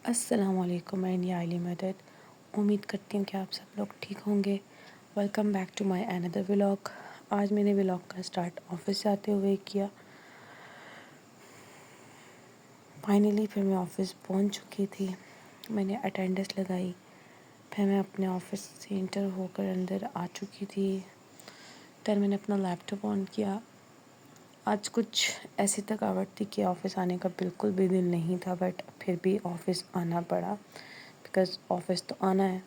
السلام علیکم اینڈ یا علی مدد. امید کرتی ہوں کہ آپ سب لوگ ٹھیک ہوں گے. ویلکم بیک ٹو مائی اندر ولاگ. آج میں نے ولاگ کا اسٹارٹ آفس سے آتے ہوئے کیا. فائنلی پھر میں آفس پہنچ چکی تھی. میں نے اٹینڈنس لگائی. پھر میں اپنے آفس سے انٹر ہو کر اندر آ چکی تھی. پھر میں نے اپنا لیپ ٹاپ آن کیا. آج کچھ ایسی تھکاوٹ تھی کہ آفس آنے کا بالکل بھی دل نہیں تھا، بٹ پھر بھی آفس آنا پڑا بیکاز آفس تو آنا ہے.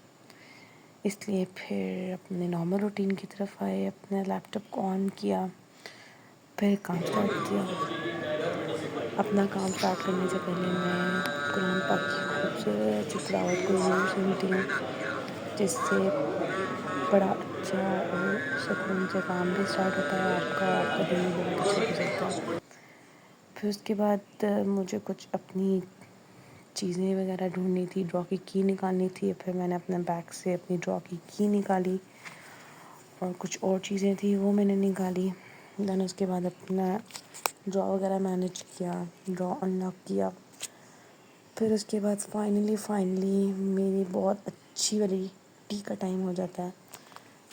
اس لیے پھر اپنے نارمل روٹین کی طرف آئے، اپنے لیپ ٹاپ کو آن کیا، پھر کام سٹارٹ کیا. اپنا کام سٹارٹ کرنے سے پہلے میں قرآن پاک کی خوبصورت سی تلاوت کو ضرور سنتی ہوں، جس سے بڑا اچھا اور سکون سے کام بھی سٹارٹ ہوتا ہے آپ کا، اور آپ کا دن بھی بہت اچھا گزرتا ہے. پھر اس کے بعد مجھے کچھ اپنی چیزیں وغیرہ ڈھونڈنی تھی، ڈرا کی کی نکالنی تھی. پھر میں نے اپنے بیگ سے اپنی ڈرا کی کی نکالی، اور کچھ اور چیزیں تھیں وہ میں نے نکالی. دین اس کے بعد اپنا ڈرا وغیرہ مینیج کیا، ڈرا انلاک کیا. پھر اس کے بعد فائنلی میری بہت اچھی والی ٹی کا ٹائم ہو جاتا ہے،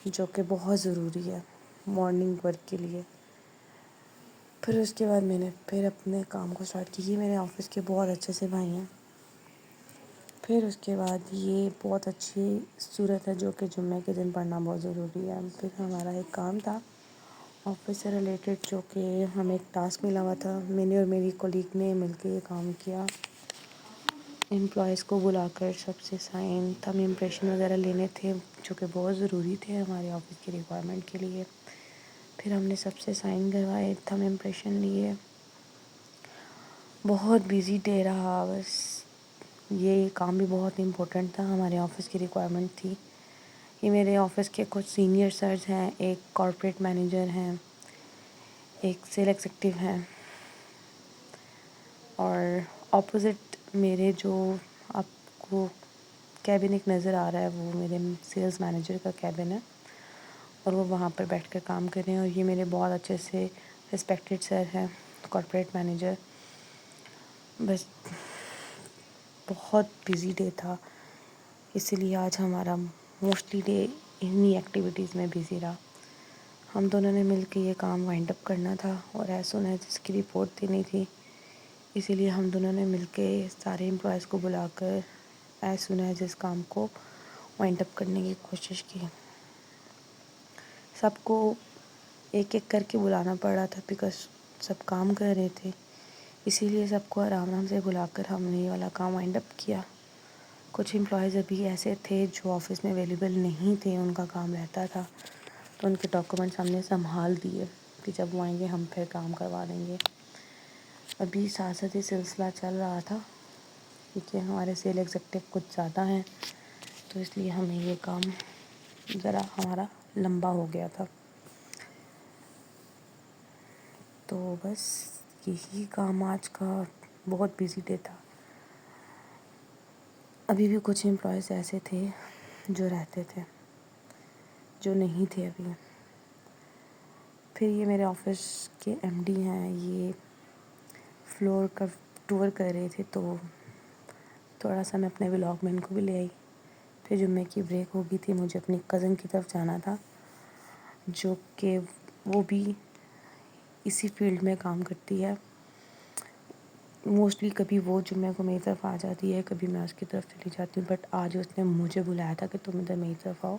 جو کہ بہت ضروری ہے مارننگ ورک کے لیے. پھر اس کے بعد میں نے پھر اپنے کام کو اسٹارٹ کی. یہ میرے آفس کے بہت اچھے سے بھائی ہیں. پھر اس کے بعد یہ بہت اچھی صورت ہے جو کہ جمعہ کے دن پڑھنا بہت ضروری ہے. پھر ہمارا ایک کام تھا آفس سے ریلیٹڈ، جو کہ ہمیں ایک ٹاسک ملا ہوا تھا. میں نے اور میری کولیگ نے مل کے یہ کام کیا. امپلائیز کو بلا کر سب سے سائن، تھم امپریشن وغیرہ لینے تھے، جو کہ بہت ضروری تھے ہمارے آفس کی ریکوائرمنٹ کے لیے. پھر ہم نے سب سے سائن کروائے، تھم امپریشن لیے. بہت بیزی ڈے رہا. بس یہ کام بھی بہت امپورٹنٹ تھا، ہمارے آفس کی ریکوائرمنٹ تھی. یہ میرے آفس کے کچھ سینئر سرز ہیں، ایک کارپوریٹ مینیجر ہیں، ایک سیل ایگزیکٹو ہیں، اور اپوزٹ میرے جو آپ کو کیبن ایک نظر آ رہا ہے، وہ میرے سیلز مینیجر کا کیبن ہے، اور وہ وہاں پر بیٹھ کر کام کر رہے ہیں. اور یہ میرے بہت اچھے سے رسپیکٹڈ سر ہیں، کارپوریٹ مینیجر. بس بہت بزی ڈے تھا، اسی لیے آج ہمارا موسٹلی ڈے انہی ایکٹیویٹیز میں بزی رہا. ہم دونوں نے مل کے یہ کام وائنڈ اپ کرنا تھا، اور ایز سون ایز اس کی رپورٹ دینی تھی. اسی لیے ہم دونوں نے مل کے سارے امپلائیز کو بلا کر ایز سون ایز اس کام کو وائنڈ اپ کرنے کی کوشش کی. سب کو ایک ایک کر کے بلانا پڑ رہا تھا بیکاز سب کام کر رہے تھے. اسی لیے سب کو آرام سے بلا کر ہم نے یہ والا کام وائنڈ اپ کیا. کچھ امپلائیز ابھی ایسے تھے جو آفس میں اویلیبل نہیں تھے، ان کا کام رہتا تھا، تو ان کے ڈاکومنٹس ہم نے سنبھال دیے کہ جب وہ آئیں گے ہم پھر کام کروا دیں گے. ابھی ساتھ ساتھ یہ سلسلہ چل رہا تھا کیونکہ ہمارے سیل ایگزیکٹو کچھ زیادہ ہیں، تو اس لیے ہمیں یہ کام ذرا ہمارا لمبا ہو گیا تھا. تو بس یہی کام آج کا بہت بزی ڈے تھا. ابھی بھی کچھ امپلائیز ایسے تھے جو رہتے تھے، جو نہیں تھے ابھی. پھر یہ میرے آفس کے ایم ڈی ہیں، یہ فلور کا ٹور کر رہے تھے، تو تھوڑا سا میں اپنے ولاگ میں ان کو بھی لے آئی. پھر جمعے کی بریک ہو گئی تھی، مجھے اپنی کزن کی طرف جانا تھا، جو کہ وہ بھی اسی فیلڈ میں کام کرتی ہے. موسٹلی کبھی وہ جمعہ کو میری طرف آ جاتی ہے، کبھی میں اس کی طرف چلی جاتی ہوں، بٹ آج اس نے مجھے بلایا تھا کہ تم ادھر میری طرف آؤ،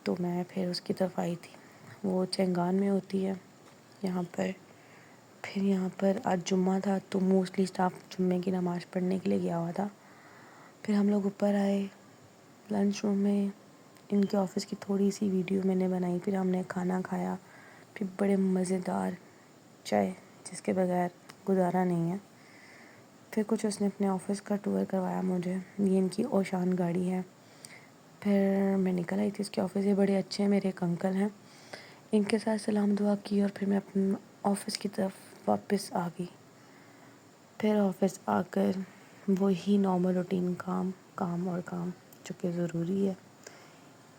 تو میں پھر اس کی طرف آئی تھی. وہ چنگان میں ہوتی ہے یہاں پر. پھر یہاں پر آج جمعہ تھا تو موسٹلی اسٹاف جمعے کی نماز پڑھنے کے لیے گیا ہوا تھا. پھر ہم لوگ اوپر آئے لنچ روم میں. ان کے آفس کی تھوڑی سی ویڈیو میں نے بنائی. پھر ہم نے کھانا کھایا، پھر بڑے مزیدار چائے جس کے بغیر گزارا نہیں ہے. پھر کچھ اس نے اپنے آفس کا ٹور کروایا مجھے. یہ ان کی اوشان گاڑی ہے. پھر میں نکل آئی تھی اس کے آفس سے. بڑے اچھے ہیں، میرے ایک انکل ہیں، ان کے ساتھ سلام دعا کی، اور پھر میں اپنے آفس کی طرف واپس آ گئی. پھر آفس آ کر وہی نارمل روٹین کام اور کام جو کہ ضروری ہے،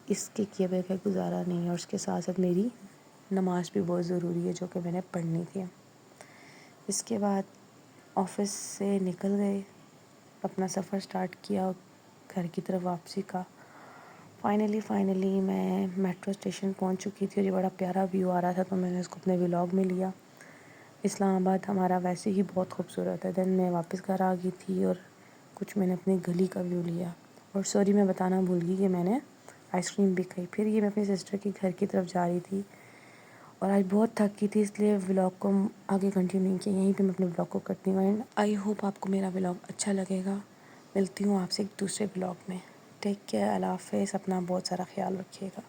اس کے کیے بغیر گزارا نہیں ہے. اور اس کے ساتھ ساتھ میری نماز بھی بہت ضروری ہے جو کہ میں نے پڑھنی تھی. اس کے بعد آفس سے نکل گئے. اپنا سفر سٹارٹ کیا گھر کی طرف واپسی کا۔ فائنلی میں میٹرو اسٹیشن پہنچ چکی تھی اور یہ بڑا پیارا ویو آ رہا تھا، تو میں نے اس کو اپنے ولاگ میں لیا۔ اسلام آباد ہمارا ویسے ہی بہت خوبصورت ہے۔ دین میں واپس گھر آ گئی تھی اور کچھ میں نے اپنی گلی کا ویو لیا، اور سوری میں بتانا بھول گئی کہ میں نے آئس کریم بھی کھائی۔ پھر یہ میں اپنی سسٹر کے گھر کی طرف جا رہی تھی، اور آج بہت تھک گئی تھی، اس لیے ولاگ کو آگے کنٹینیو نہیں کیا، یہیں پہ میں اپنے ولاگ کو کرتی ہوں۔ اینڈ آئی ہوپ آپ کو میرا ولاگ اچھا لگے گا۔ ملتی ہوں آپ سے ایک دوسرے ولاگ میں۔ ٹیک کیئر، اللہ حافظ، اپنا بہت سارا خیال رکھیے گا۔